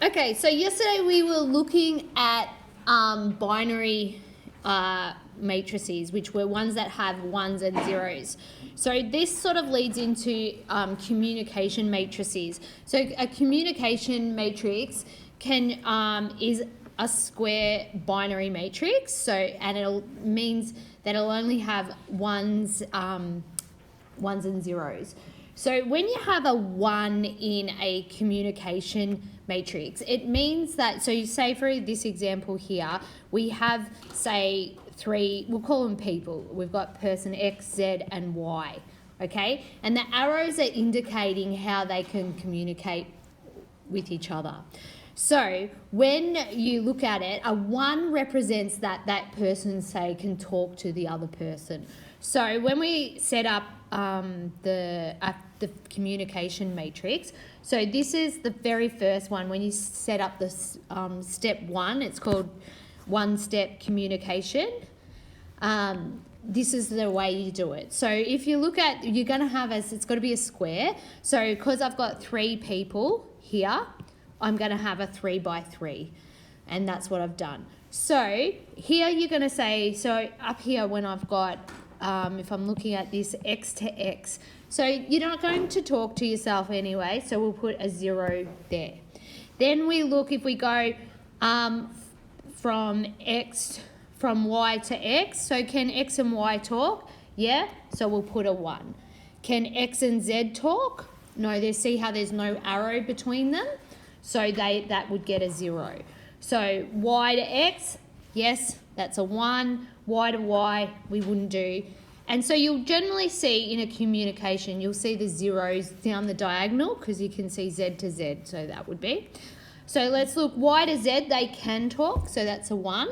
Okay, so yesterday we were looking at binary matrices, which were ones that have ones and zeros. So this sort of leads into communication matrices. So a communication matrix is a square binary matrix. So and it means that it'll only have ones and zeros. So when you have a 1 in a communication matrix, it means that, so you say for this example here, we have, say, 3, we'll call them people. We've got person X, Z, and Y, okay? And the arrows are indicating how they can communicate with each other. So when you look at it, a 1 represents that person, say, can talk to the other person. So when we set up the communication matrix, so this is the very first one. When you set up the step 1, it's called one-step communication. This is the way you do it. So if you look at, you're going to have it's got to be a square. So because I've got 3 people here, I'm going to have a 3 by 3, and that's what I've done. So here you're going to say, so up here when I've got, if I'm looking at this X to X, so you're not going to talk to yourself anyway, so we'll put a 0 there. Then we look, if we go from Y to X, so can X and Y talk? Yeah, so we'll put a 1. Can X and Z talk? No, see how there's no arrow between them? So that would get a 0. So Y to X, yes, that's a 1. Y to Y, we wouldn't do. And so you'll generally see in a communication, you'll see the zeros down the diagonal because you can see Z to Z, so that would be. So let's look, Y to Z, they can talk, so that's a 1.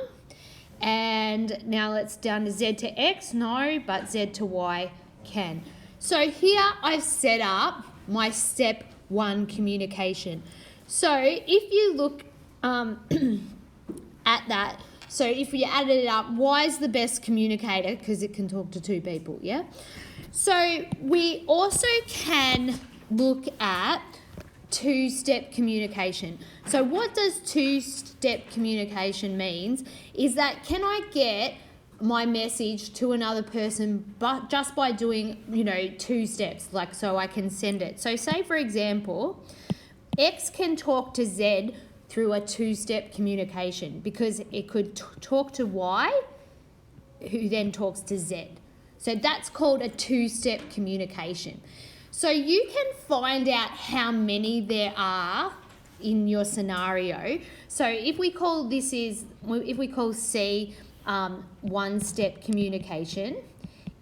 And now let's down to Z to X, no, but Z to Y can. So here I've set up my step 1 communication. So if you look at that, so if you added it up, Y is the best communicator because it can talk to 2 people, yeah? So we also can look at 2-step communication. So what does 2-step communication means is that can I get my message to another person but just by doing, 2 steps, like so I can send it. So say for example, X can talk to Z through a 2-step communication because it could talk to Y, who then talks to Z. So that's called a 2-step communication. So you can find out how many there are in your scenario. So if we call C 1-step communication,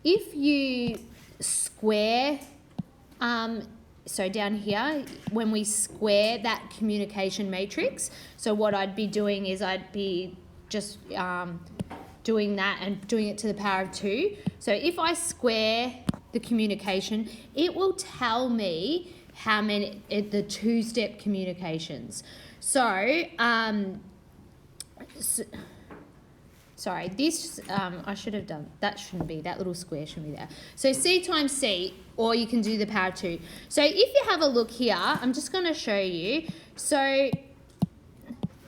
if you square, so down here, when we square that communication matrix, so what I'd be doing is I'd be just doing that and doing it to the power of 2. So if I square the communication, it will tell me how many, the 2-step communications. So, sorry, this, I should have done, that shouldn't be, that little square shouldn't be there. So C times C, or you can do the power of 2. So if you have a look here, I'm just going to show you. So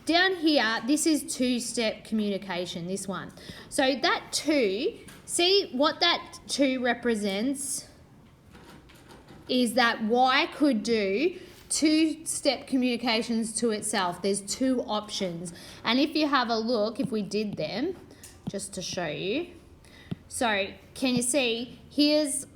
down here, this is 2-step communication, this one. So that 2, see what that 2 represents is that Y could do 2-step communications to itself. There's 2 options. And if you have a look, if we did them, just to show you. So can you see, here's,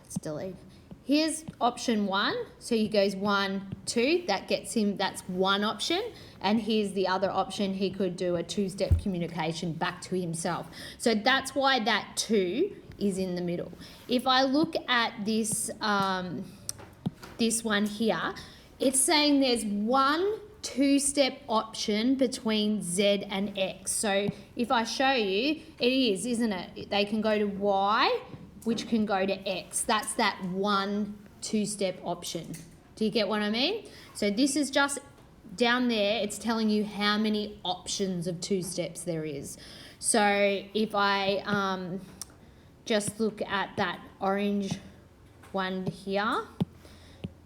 it's delayed. Here's option 1. So he goes 1, 2, that gets him, that's one option. And here's the other option, he could do a 2-step communication back to himself. So that's why that 2 is in the middle. If I look at this, this one here, it's saying there's one 2-step option between Z and X. So if I show you, it is, isn't it? They can go to Y, which can go to X. That's that one 2-step option. Do you get what I mean? So this is just down there, it's telling you how many options of 2 steps there is. So if I just look at that orange one here,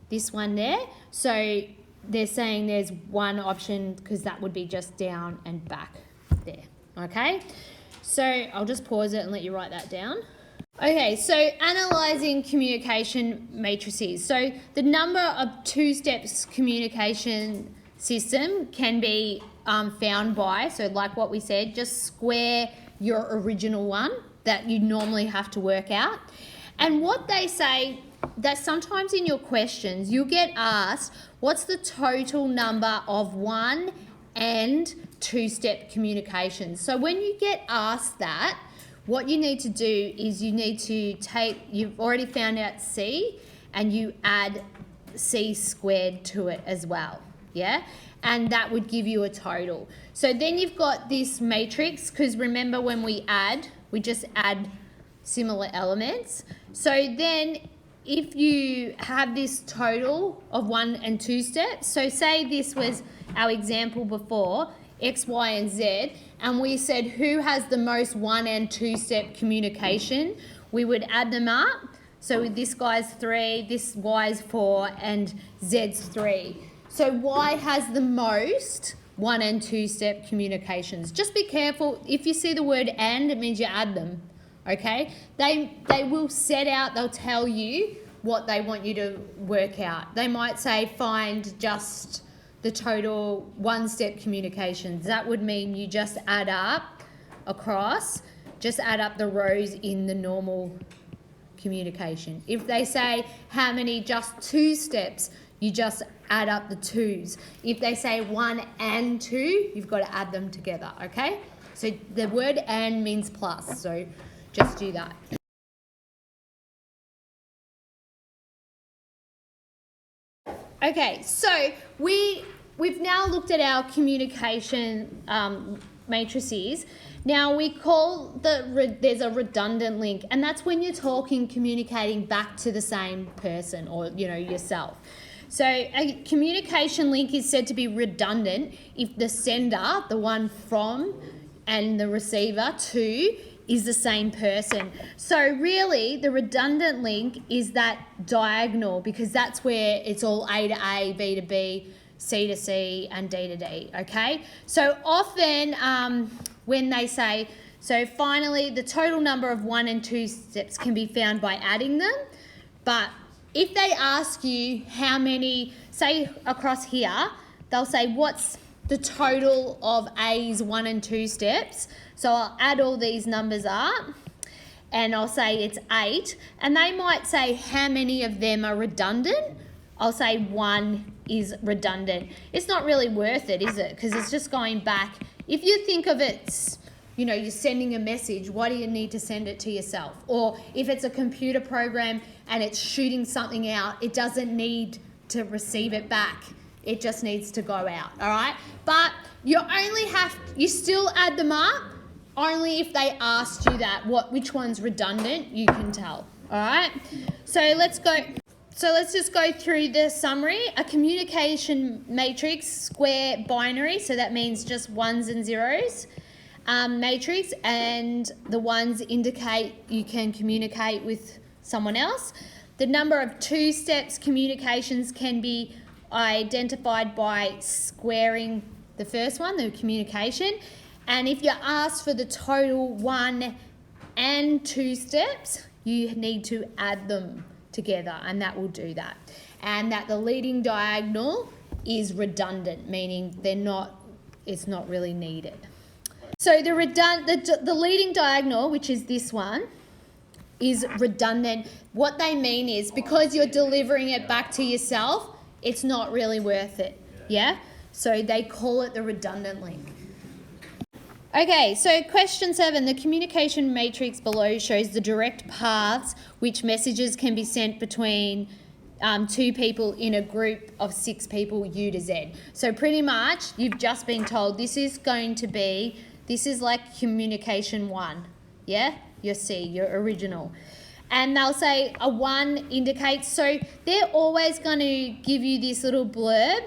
this one there. So they're saying there's one option because that would be just down and back there. Okay, so I'll just pause it and let you write that down. Okay, so analysing communication matrices. So the number of two-steps communication system can be found by, so like what we said, just square your original one that you normally have to work out. And what they say, that sometimes in your questions you'll get asked, what's the total number of one and two-step communications? So when you get asked that, what you need to do is you need to take, you've already found out C, and you add C squared to it as well, yeah? And that would give you a total. So then you've got this matrix, because remember when we add, we just add similar elements. So then if you have this total of one and two steps, so say this was our example before, X, Y, and Z, and we said who has the most one and two step communication, we would add them up. So this guy's 3, this Y's 4, and Z's 3. So Y has the most one and two step communications. Just be careful, if you see the word and, it means you add them, okay? They will set out, they'll tell you what they want you to work out. They might say find just the total one-step communications. That would mean you just add up across, just add up the rows in the normal communication. If they say how many just two steps, you just add up the twos. If they say 1 and 2, you've got to add them together, okay? So the word and means plus, so just do that. Okay, so we've now looked at our communication matrices. Now we call there's a redundant link, and that's when you're communicating back to the same person or yourself. So a communication link is said to be redundant if the sender, the one from, and the receiver to is the same person. So really the redundant link is that diagonal, because that's where it's all A to A, B to B, C to C, and D to D, okay? So often when they say, so finally the total number of one and two steps can be found by adding them, but if they ask you how many, say across here, they'll say what's the total of A's 1 and 2 steps. So I'll add all these numbers up and I'll say it's 8, and they might say how many of them are redundant. I'll say 1 is redundant. It's not really worth it, is it? Because it's just going back. If you think of it, you're sending a message, why do you need to send it to yourself? Or if it's a computer program and it's shooting something out, it doesn't need to receive it back. It just needs to go out, all right? But you still add them up only if they asked you that, which one's redundant, you can tell, all right? So let's just go through the summary. A communication matrix, square binary, so that means just ones and zeros. Matrix, and the ones indicate you can communicate with someone else. The number of two steps communications can be identified by squaring the first one, the communication. And if you're asked for the total 1 and 2 steps, you need to add them together, and that will do that. And that the leading diagonal is redundant, meaning it's not really needed. So the leading diagonal, which is this one, is redundant. What they mean is because you're delivering it back to yourself, it's not really worth it, yeah? So they call it the redundant link. Okay, so question 7, the communication matrix below shows the direct paths which messages can be sent between two people in a group of 6 people, U to Z. So pretty much you've just been told this is like communication 1, yeah? Your C, your original. And they'll say a 1 indicates, so they're always going to give you this little blurb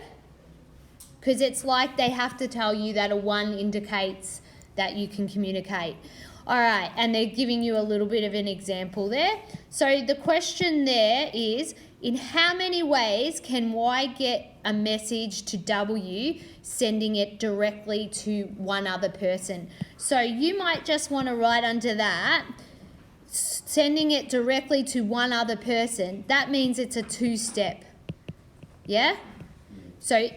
because it's like they have to tell you that a 1 indicates that you can communicate. All right, and they're giving you a little bit of an example there. So the question there is, in how many ways can Y get a message to W, sending it directly to one other person? So you might just want to write under that, sending it directly to one other person. That means it's a two-step. Yeah? So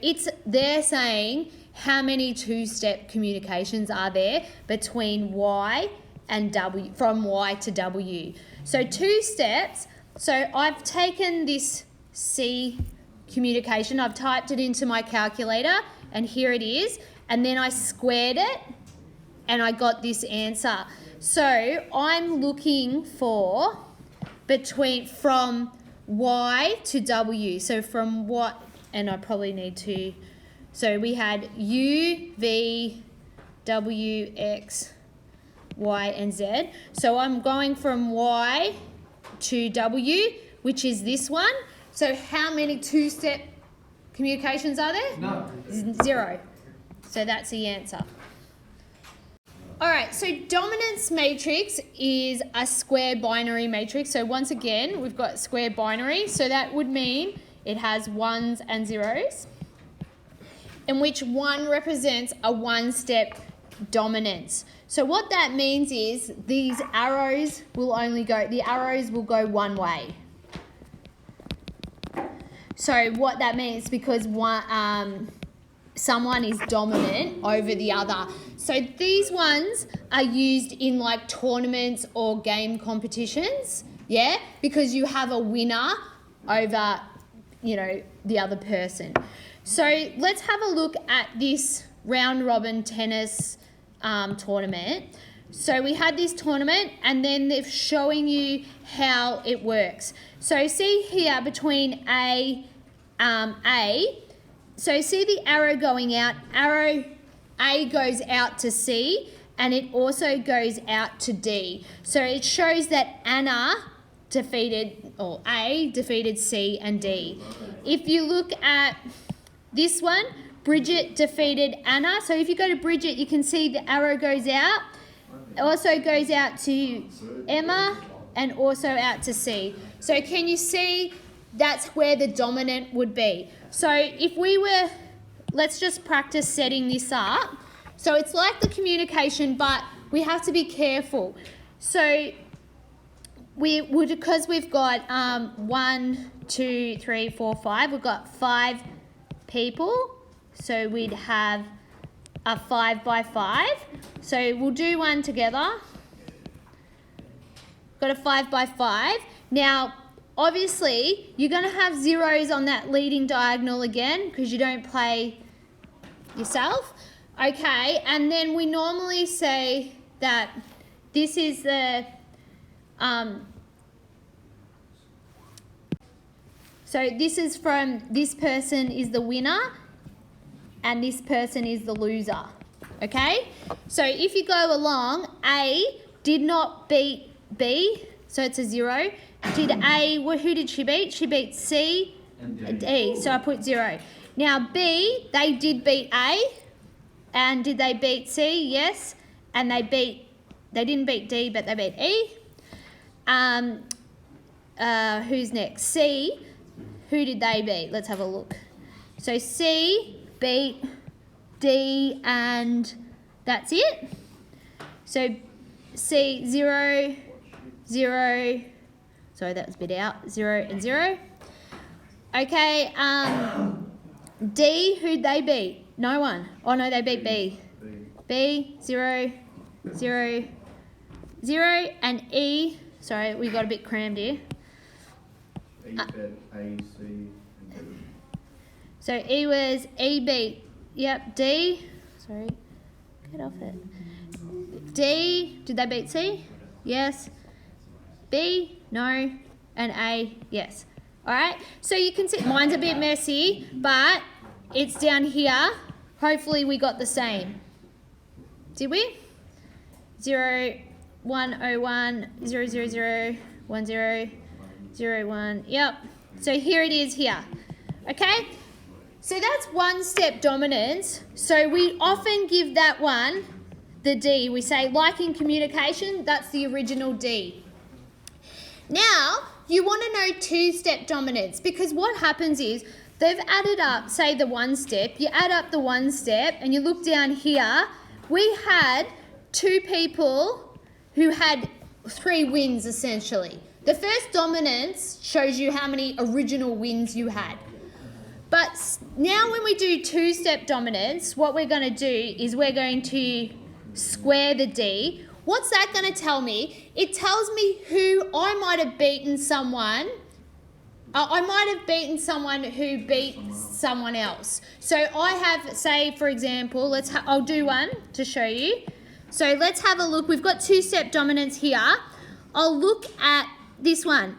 they're saying how many two-step communications are there between Y and W, from Y to W. So 2 steps. So I've taken this C communication, I've typed it into my calculator, and here it is, and then I squared it and I got this answer. So I'm looking for from Y to W. So from what, and I probably need to, so we had U, V, W, X, Y and Z. So I'm going from Y to W, which is this one. So how many two-step communications are there? No. 0. So that's the answer. All right, so dominance matrix is a square binary matrix. So once again, we've got square binary. So that would mean it has 1s and 0s, in which 1 represents a one-step dominance. So what that means is these arrows will go one way. So what that means, because someone is dominant over the other. So these ones are used in like tournaments or game competitions, yeah, because you have a winner over, the other person. So let's have a look at this round robin tennis tournament. So we had this tournament, and then they're showing you how it works. So see here between A, so see the arrow going out, arrow A goes out to C, and it also goes out to D. So it shows that A defeated C and D. If you look at this one, Bridget defeated Anna. So if you go to Bridget, you can see the arrow goes out. It also goes out to Emma and also out to C. So can you see that's where the dominant would be? So if let's just practice setting this up. So it's like the communication, but we have to be careful. So because we've got 1, 2, 3, 4, 5, we've got 5 people. So we'd have a 5 by 5. So we'll do one together. Got a 5 by 5. Now, obviously, you're going to have zeros on that leading diagonal again because you don't play yourself. Okay, and then we normally say that this is the... so this is from this person is the winner and this person is the loser, okay? So if you go along, A did not beat B, so it's a 0. Did A, who did she beat? She beat C and D, so I put 0. Now B, they did beat A, and did they beat C? Yes, and they didn't beat D, but they beat E. Who's next? C, who did they beat? Let's have a look. So C beat D, and that's it. So C, 0, 0, sorry, that was a bit out, 0 and 0. Okay, D, who'd they beat? No one. Oh no, they beat B. B, 0, 0, 0, and E, sorry, we got a bit crammed here. E bet A, C, and D. So E beat, yep, D, sorry, get off it. D, did they beat C? Yes. B, no, and A, yes. All right, so you can see mine's a bit messy, but it's down here. Hopefully we got the same. Did we? 0, 1, 0, 1, 0, 0, 0, 1, 0, 0, 1. Yep. So here it is here. Okay? So that's one-step dominance. So we often give that one the D. We say, like in communication, that's the original D. Now, you want to know two-step dominance, because what happens is they've added up, say, the one step. You add up the one step and you look down here. We had two people who had 3 wins, essentially. The first dominance shows you how many original wins you had. But now when we do two-step dominance, what we're going to do is we're going to square the D. What's that going to tell me? It tells me who I might have beaten someone. I might have beaten someone who beat someone else. So I have, say, for example, I'll do one to show you. So let's have a look. We've got two-step dominance here. I'll look at this one.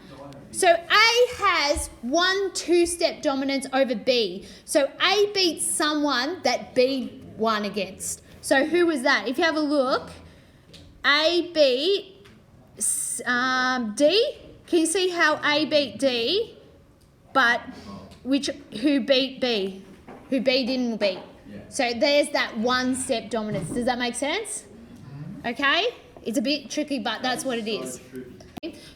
So A has 1 two-step dominance over B. So A beats someone that B won against. So who was that? If you have a look, A beat D. Can you see how A beat D, but who beat B? Who B didn't beat. So there's that 1-step dominance. Does that make sense? Okay? It's a bit tricky, but that's what it is.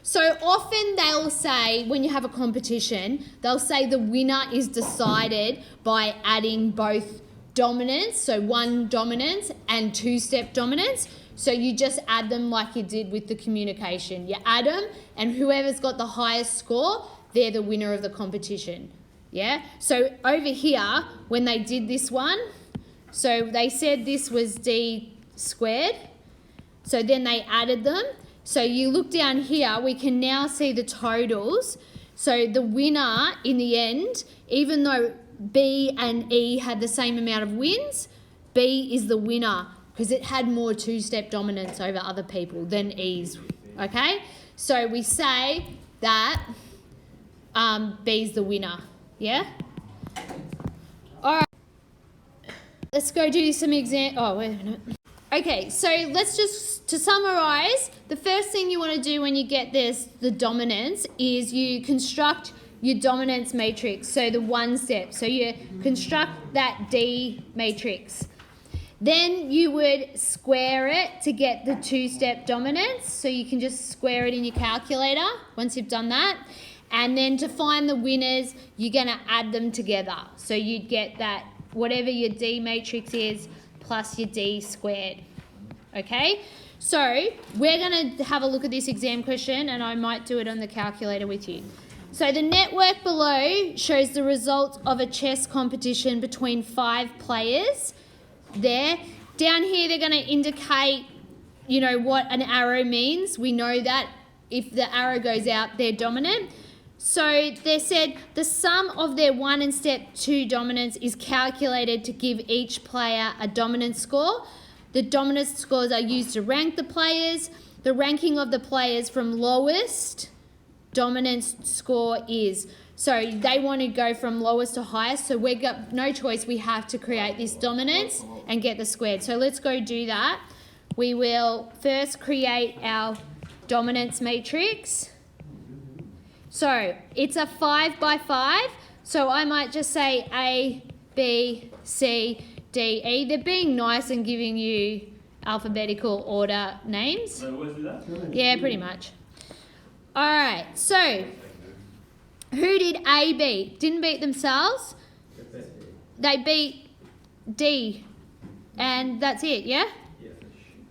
So often they'll say, when you have a competition, they'll say the winner is decided by adding both dominance, so 1 dominance and 2-step dominance. So you just add them like you did with the communication. You add them, and whoever's got the highest score, they're the winner of the competition. Yeah? So over here, when they did this one, so they said this was D squared. So then they added them. So you look down here, we can now see the totals. So the winner in the end, even though B and E had the same amount of wins, B is the winner because it had more two-step dominance over other people than E's, okay? So we say that B's the winner, yeah? All right, let's go do some oh, wait a minute. Okay, so let's just, to summarise, the first thing you want to do when you get the dominance is you construct your dominance matrix, so the 1 step. So you construct that D matrix. Then you would square it to get the 2-step dominance. So you can just square it in your calculator once you've done that. And then to find the winners, you're going to add them together. So you'd get that, whatever your D matrix is, plus your D squared. Okay? So we're going to have a look at this exam question, and I might do it on the calculator with you. So the network below shows the results of a chess competition between 5 players. There. Down here, they're going to indicate, you know, what an arrow means. We know that if the arrow goes out, they're dominant. So they said the sum of their 1 and step 2 dominance is calculated to give each player a dominance score. The dominance scores are used to rank the players. The ranking of the players from lowest dominance score is. So they want to go from lowest to highest. So we've got no choice. We have to create this dominance and get the squared. So let's go do that. We will first create our dominance matrix. So it's a 5 by 5. So I might just say A, B, C, D, E. They're being nice and giving you alphabetical order names. So always do that? Yeah, pretty much. All right, so who did A beat? Didn't beat themselves. They beat D, and that's it, yeah?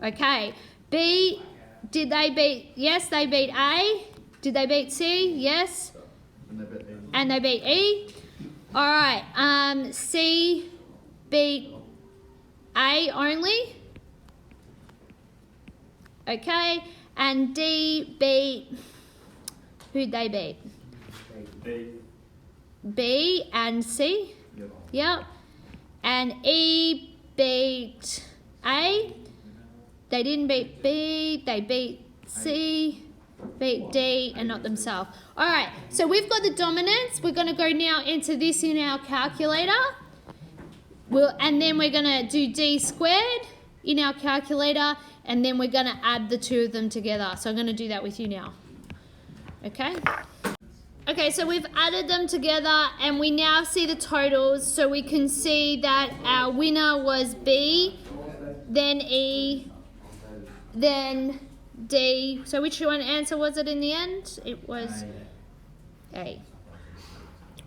Okay. B, did they beat? Yes, they beat A. Did they beat C? Yes. And they beat E. All right. C beat A only. Okay. And D beat. Who'd they beat? B and C. Yep. And E beat A. They didn't beat B. They beat C. Beat D and not themselves. All right, so we've got the dominance. We're going to go now into this in our calculator. And then we're going to do D squared in our calculator, and then we're going to add the 2 of them together. So I'm going to do that with you now. Okay? Okay, so we've added them together, and we now see the totals. So we can see that our winner was B, then E, then D. So which one answer was it in the end? It was A.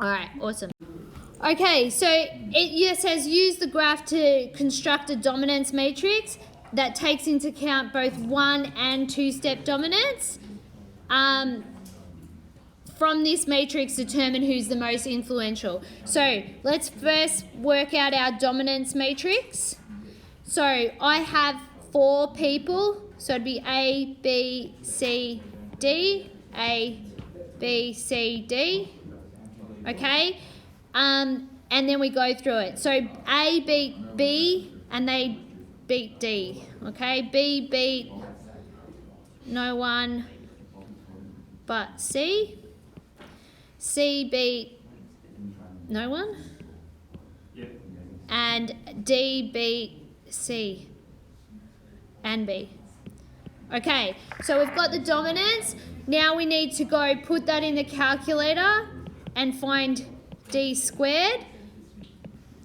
All right, awesome. Okay, so it says use the graph to construct a dominance matrix that takes into account both 1 and 2-step dominance. From this matrix, determine who's the most influential. So let's first work out our dominance matrix. So I have 4 people, so it'd be A, B, C, D, A, B, C, D. Okay, and then we go through it. So A beat B, and they beat D. Okay, B beat no one but C. C beat no one. And D beat C and B. Okay, so we've got the dominance. Now we need to go put that in the calculator and find D squared.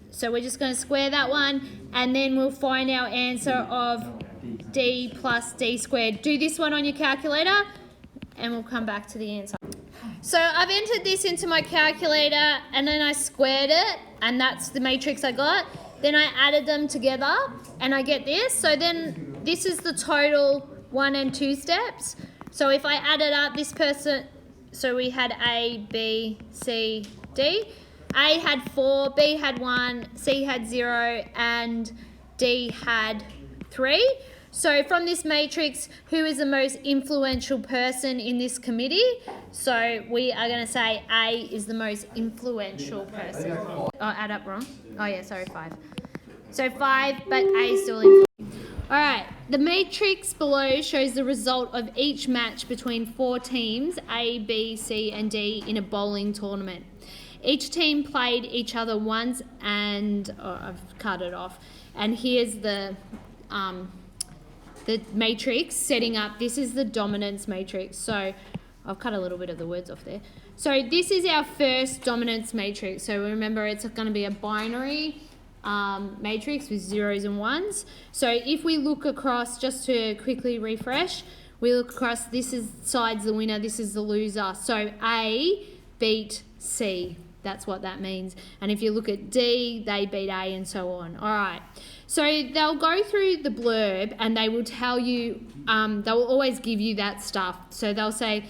So we're just going to square that one, and then we'll find our answer of D plus D squared. Do this one on your calculator, and we'll come back to the answer. So I've entered this into my calculator, and then I squared it, and that's the matrix I got. Then I added them together, and I get this. So then this is the total 1 and 2 steps. So if I added up this person, so we had A, B, C, D. A had 4, B had 1, C had 0, and D had 3. So from this matrix, who is the most influential person in this committee? So we are going to say A is the most influential person. Oh, add up wrong. Oh yeah, sorry, 5. So 5, but A is still influential. Alright, the matrix below shows the result of each match between 4 teams, A, B, C and D, in a bowling tournament. Each team played each other once, and I've cut it off. And here's the matrix setting up. This is the dominance matrix. So I've cut a little bit of the words off there. So this is our first dominance matrix. So remember, it's going to be a binary matrix with 0s and 1s. So if we look across, just to quickly refresh, we look across, this is side's the winner, this is the loser. So A beat C. That's what that means. And if you look at D, they beat A, and so on. All right. So they'll go through the blurb, and they will tell you, they will always give you that stuff. So they'll say,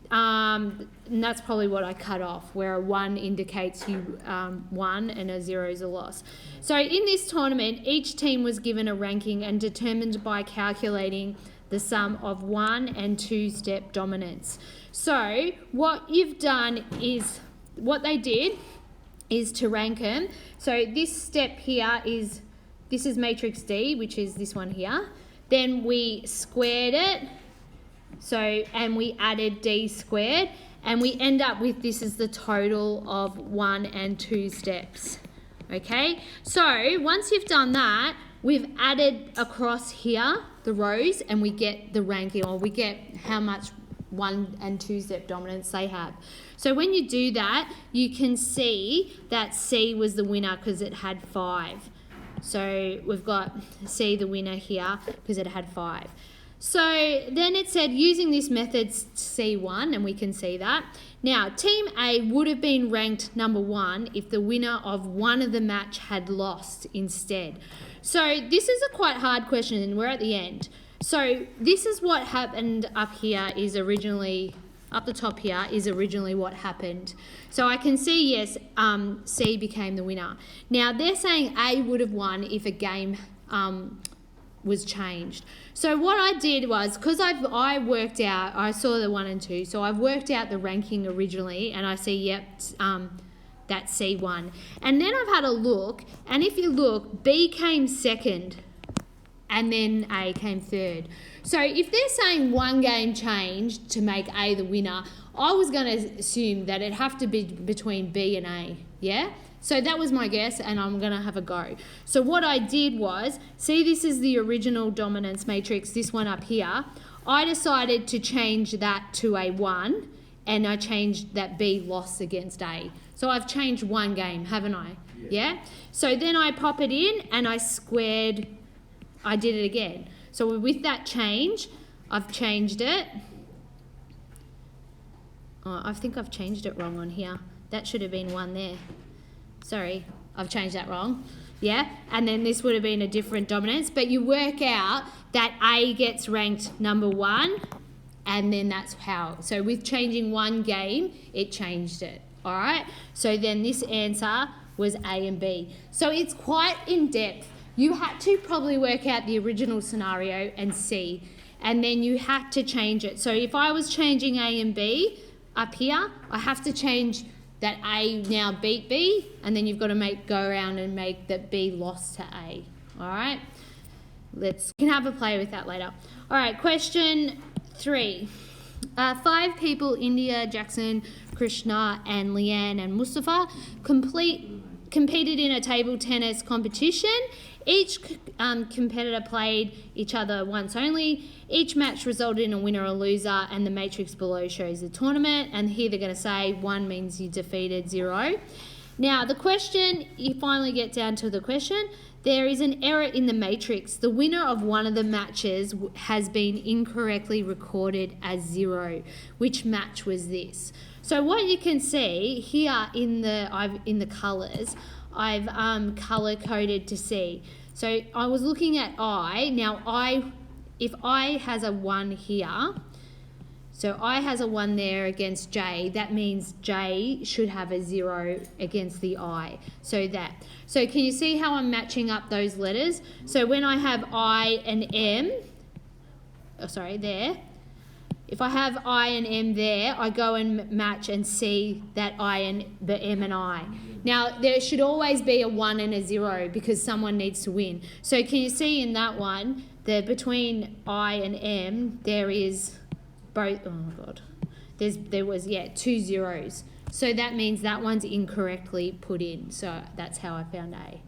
and that's probably what I cut off, where a 1 indicates you won and a 0 is a loss. So in this tournament, each team was given a ranking and determined by calculating the sum of 1 and 2-step dominance. So what you've done is, what they did is to rank them. So this step here is, this is matrix D, which is this one here. Then we squared it, so, and we added D squared, and we end up with, this is the total of 1 and 2 steps. Okay, so once you've done that, we've added across here the rows, and we get the ranking, or we get how much 1 and 2-step dominance they have. So when you do that, you can see that C was the winner because it had 5. So we've got C the winner here because it had 5. So then it said using this method C1, and we can see that. Now team A would have been ranked number 1 if the winner of one of the match had lost instead. So this is a quite hard question, and we're at the end. So this is what happened up here, is originally, up the top here is originally what happened. So I can see, yes, C became the winner. Now they're saying A would have won if a game was changed. So what I did was, because I worked out, I saw the 1 and 2, so I've worked out the ranking originally, and I see, yep, that's C1. And then I've had a look, and if you look, B came second, and then A came third. So if they're saying one game changed to make A the winner, I was going to assume that it'd have to be between B and A, yeah? So that was my guess, and I'm going to have a go. So what I did was, see, this is the original dominance matrix, this one up here. I decided to change that to a 1, and I changed that B lost against A. So I've changed one game, haven't I? Yeah? So then I pop it in, and I squared, I did it again. So with that change, I've changed it. Oh, I think I've changed it wrong on here. That should have been 1 there. Sorry, I've changed that wrong. Yeah, and then this would have been a different dominance. But you work out that A gets ranked number 1, and then that's how. So with changing 1 game, it changed it. All right? So then this answer was A and B. So it's quite in-depth. You had to probably work out the original scenario and C, and then you had to change it. So if I was changing A and B up here, I have to change that A now beat B, and then you've got to go around and make that B lost to A. All right? You can have a play with that later. All right, question 3. 5 people, India, Jackson, Krishna, and Leanne and Mustafa, competed in a table tennis competition. Each competitor played each other once only. Each match resulted in a winner or loser, and the matrix below shows the tournament. And here they're going to say 1 means you defeated 0. Now, the question, you finally get down to the question. There is an error in the matrix. The winner of one of the matches has been incorrectly recorded as 0. Which match was this? So what you can see here in the colours, I've colour coded to C. So I was looking at I. Now if I has a 1 here, so I has a 1 there against J, that means J should have a 0 against the I. So can you see how I'm matching up those letters? So when I have I and M, there, if I have I and M there, I go and match and see that I and the M and I. Now, there should always be a 1 and a 0 because someone needs to win. So can you see in that one, between I and M, there is both, oh my God, there was 2 zeros. So that means that one's incorrectly put in. So that's how I found A.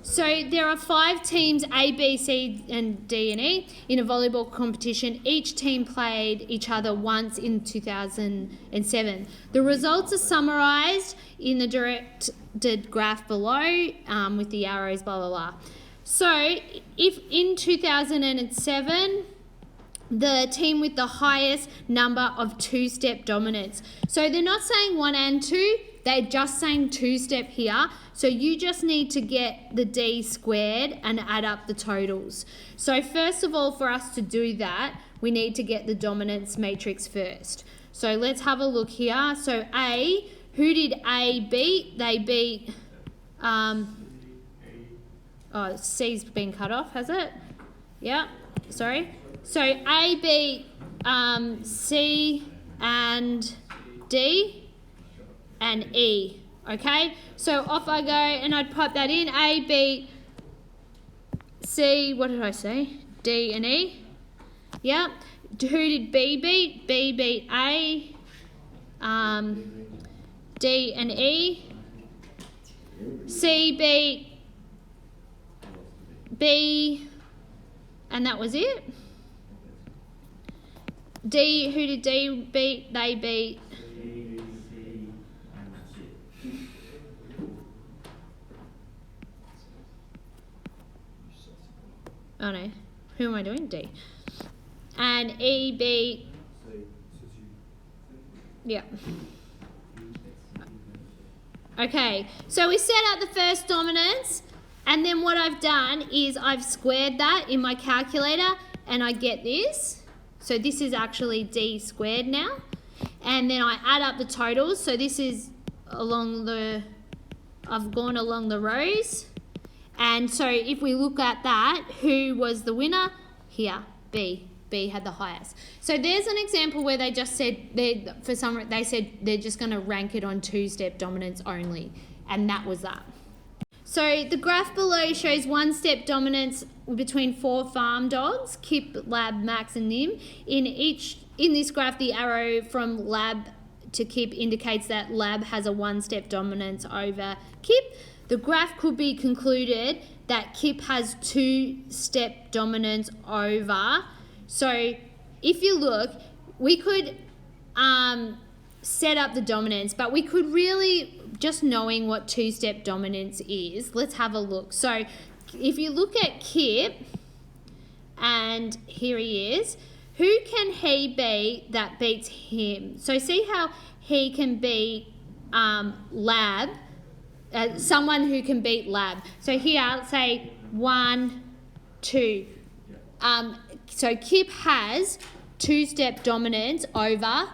So there are 5 teams, A, B, C, and D, and E, in a volleyball competition. Each team played each other once in 2007. The results are summarised in the directed graph below with the arrows, blah, blah, blah. So if in 2007, the team with the highest number of 2-step dominance. So they're not saying 1 and 2, they're just saying 2-step here. So you just need to get the D squared and add up the totals. So first of all, for us to do that, we need to get the dominance matrix first. So let's have a look here. So A, who did A beat? They beat, C's been cut off, has it? Yeah, sorry. So A beat C and D and E, okay? So off I go and I'd pop that in. A beat C, what did I say? D and E, yeah. Who did B beat? B beat A, D and E. C beat B, and that was it. D, who did D beat? They beat oh no, who am I doing? D. And E beat, yeah. Okay, so we set out the first dominance, and then what I've done is I've squared that in my calculator, and I get this. So this is actually D squared now. And then I add up the totals. So this is I've gone along the rows. And so if we look at that, who was the winner? Here, B. B had the highest. So there's an example where they just said, they said they're just going to rank it on 2-step dominance only. And that was that. So the graph below shows 1-step dominance between 4 farm dogs, Kip, Lab, Max and Nim. In this graph, the arrow from Lab to Kip indicates that Lab has a 1-step dominance over Kip. The graph could be concluded that Kip has 2-step dominance over. So if you look, we could set up the dominance, but we could really, just knowing what 2-step dominance is, let's have a look. So if you look at Kip, and here he is, who can he be that beats him? So see how he can beat Lab, someone who can beat Lab. So here, I'll say 1, 2. So Kip has 2-step dominance over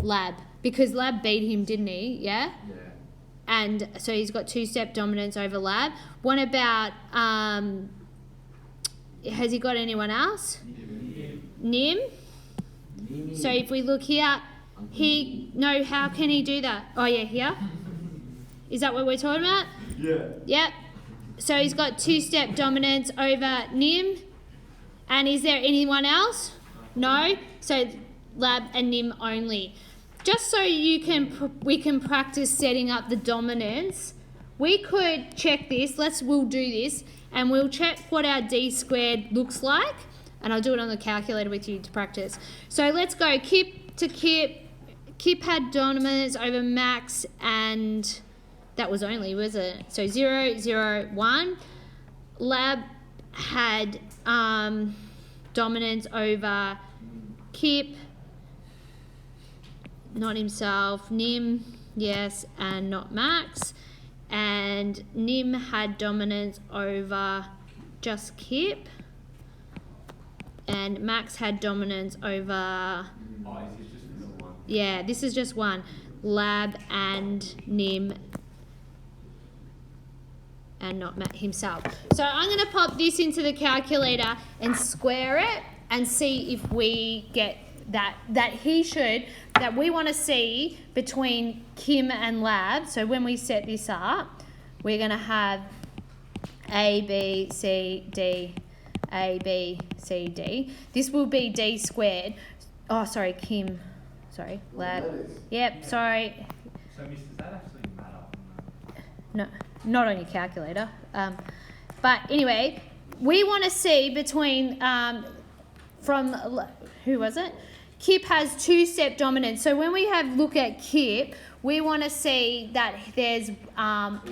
Lab because Lab beat him, didn't he? Yeah? Yeah. And so he's got 2-step dominance over Lab. What about, has he got anyone else? Nim? So if we look here, how can he do that? Oh yeah, here. Is that what we're talking about? Yeah. Yep. So he's got 2-step dominance over Nim. And is there anyone else? No. So Lab and Nim only. Just so we can practice setting up the dominance, we could check this. We'll do this, and we'll check what our D squared looks like. And I'll do it on the calculator with you to practice. So let's go Kip to Kip. Kip had dominance over Max, and that was only, was it? So 0, 0, 1. Lab had dominance over Kip, not himself. Nim, yes, and not Max. And Nim had dominance over just Kip. And Max had dominance over... Oh, this is just one. Yeah, this is just one. Lab and Nim and not Matt himself. So I'm going to pop this into the calculator and square it and see if we get that we want to see between Kim and Lab. So when we set this up, we're going to have A, B, C, D, A, B, C, D. This will be D squared. Oh, sorry, Kim. Sorry, Lab. Yep, sorry. So, Miss, does that actually matter? No, not on your calculator. But anyway, we want to see between, who was it? Kip has 2-step dominance. So when we look at Kip, we want to see that there's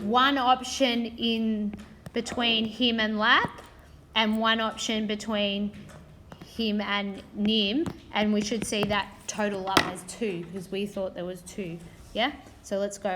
one option in between him and Lap and one option between him and Nim, and we should see that total up as 2 because we thought there was 2. Yeah? So let's go.